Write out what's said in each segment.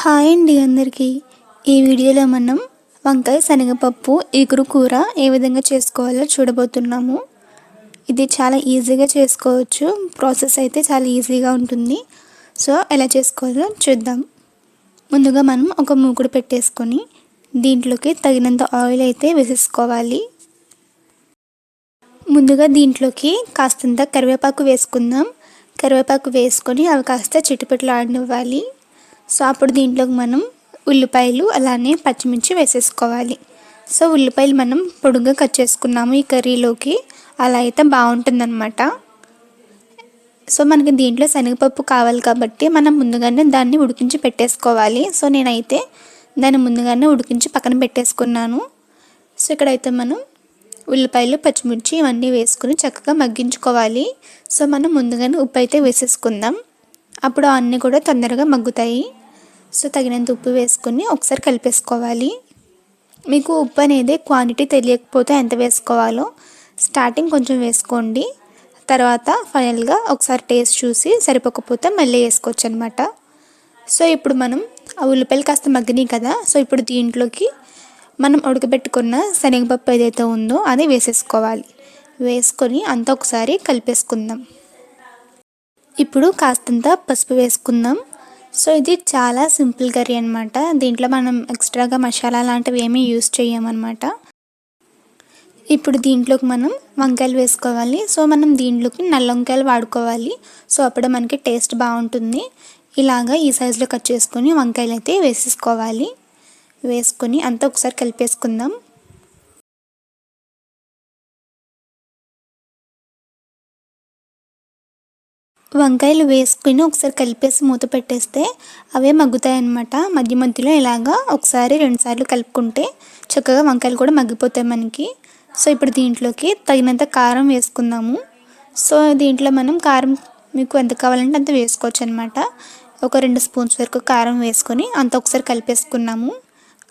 Hi అండి అందరికీ. ఈ వీడియోలో మనం వంకాయ శనగపప్పు ఇగురు కూర ఏ విధంగా చేసుకోవాలో చూడబోతున్నాము. ఇది చాలా ఈజీగా చేసుకోవచ్చు. ప్రాసెస్ అయితే చాలా ఈజీగా ఉంటుంది. సో ఎలా చేసుకోవాలో చూద్దాం. ముందుగా మనం ఒక మూకుడు పెట్టేసుకొని దీంట్లోకి తగినంత ఆయిల్ అయితే వేసేసుకోవాలి. ముందుగా దీంట్లోకి కాస్తంత కరివేపాకు వేసుకుందాం. కరివేపాకు వేసుకొని అవి కాస్త చిటపటలాడనివ్వాలి. సో అప్పుడు దీంట్లోకి మనం ఉల్లిపాయలు అలానే పచ్చిమిర్చి వేసేసుకోవాలి. సో ఉల్లిపాయలు మనం పొడుగ్గా కట్ చేసుకున్నాము ఈ కర్రీలోకి, అలా అయితే బాగుంటుందన్నమాట. సో మనకి దీంట్లో శనగపప్పు కావాలి కాబట్టి మనం ముందుగానే దాన్ని ఉడికించి పెట్టేసుకోవాలి. సో నేనైతే దాన్ని ముందుగానే ఉడికించి పక్కన పెట్టేసుకున్నాను. సో ఇక్కడైతే మనం ఉల్లిపాయలు పచ్చిమిర్చి ఇవన్నీ వేసుకుని చక్కగా మగ్గించుకోవాలి. సో మనం ముందుగానే ఉప్పు అయితే వేసేసుకుందాం, అప్పుడు అన్నీ కూడా తొందరగా మగ్గుతాయి. సో తగినంత ఉప్పు వేసుకొని ఒకసారి కలిపేసుకోవాలి. మీకు ఉప్పు అనేది క్వాంటిటీ తెలియకపోతే ఎంత వేసుకోవాలో స్టార్టింగ్ కొంచెం వేసుకోండి, తర్వాత ఫైనల్గా ఒకసారి టేస్ట్ చూసి సరిపోకపోతే మళ్ళీ వేసుకోవచ్చు అనమాట. సో ఇప్పుడు మనం ఆ ఉల్లిపాయలు కాస్త మగ్గినాయి కదా. సో ఇప్పుడు దీంట్లోకి మనం ఉడకబెట్టుకున్న శనగపప్పు ఏదైతే ఉందో అది వేసేసుకోవాలి. వేసుకొని అంతా ఒకసారి కలిపేసుకుందాం. ఇప్పుడు కాస్తంత పసుపు వేసుకుందాం. సో ఇది చాలా సింపుల్ కర్రీ అనమాట. దీంట్లో మనం ఎక్స్ట్రాగా మసాలా లాంటివి ఏమీ యూస్ చేయమన్నమాట. ఇప్పుడు దీంట్లోకి మనం వంకాయలు వేసుకోవాలి. సో మనం దీంట్లోకి నల్ల వంకాయలు వాడుకోవాలి. సో అప్పుడు మనకి టేస్ట్ బాగుంటుంది. ఇలాగా ఈ సైజులో కట్ చేసుకొని వంకాయలు అయితే వేసేసుకోవాలి. వేసుకొని అంతా ఒకసారి కలిపేసుకుందాం. వంకాయలు వేసుకొని ఒకసారి కలిపేసి మూత పెట్టేస్తే అవే మగ్గుతాయి అన్నమాట. మధ్య మధ్యలో ఇలాగా ఒకసారి రెండుసార్లు కలుపుకుంటే చక్కగా వంకాయలు కూడా మగ్గిపోతాయి మనకి. సో ఇప్పుడు దీంట్లోకి తగినంత కారం వేసుకుందాము. సో దీంట్లో మనం కారం మీకు ఎంత కావాలంటే అంత వేసుకోవచ్చు అనమాట. ఒక 2 స్పూన్స్ వరకు కారం వేసుకొని అంత ఒకసారి కలిపేసుకున్నాము.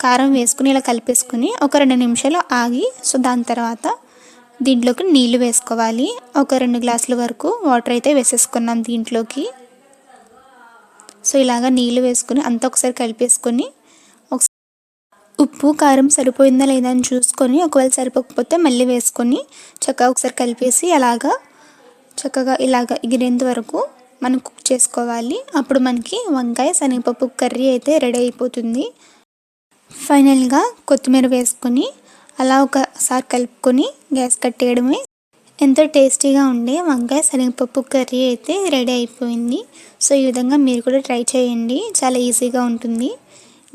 కారం వేసుకుని ఇలా కలిపేసుకుని ఒక 2 నిమిషాలు ఆగి సో దాని తర్వాత దీంట్లోకి నీళ్లు వేసుకోవాలి. ఒక 2 గ్లాసుల వరకు వాటర్ అయితే వేసేసుకున్నాం దీంట్లోకి. సో ఇలాగా నీళ్లు వేసుకుని అంతా ఒకసారి కలిపేసుకొని ఉప్పు కారం సరిపోయిందా లేదా అని చూసుకొని ఒకవేళ సరిపోకపోతే మళ్ళీ వేసుకొని చక్కగా ఒకసారి కలిపేసి చక్కగా ఇలాగా ఎగిరేంత వరకు మనం కుక్ చేసుకోవాలి. అప్పుడు మనకి వంకాయ శనగపప్పు కర్రీ అయితే రెడీ అయిపోతుంది. ఫైనల్గా కొత్తిమీర వేసుకొని అలా ఒకసారి కలుపుకొని గ్యాస్ కట్టేయడమే. ఎంతో టేస్టీగా ఉండే వంకాయ శనగపప్పు కర్రీ అయితే రెడీ అయిపోయింది. సో ఈ విధంగా మీరు కూడా ట్రై చేయండి, చాలా ఈజీగా ఉంటుంది.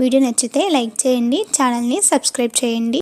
వీడియో నచ్చితే లైక్ చేయండి, ఛానల్ని సబ్స్క్రైబ్ చేయండి.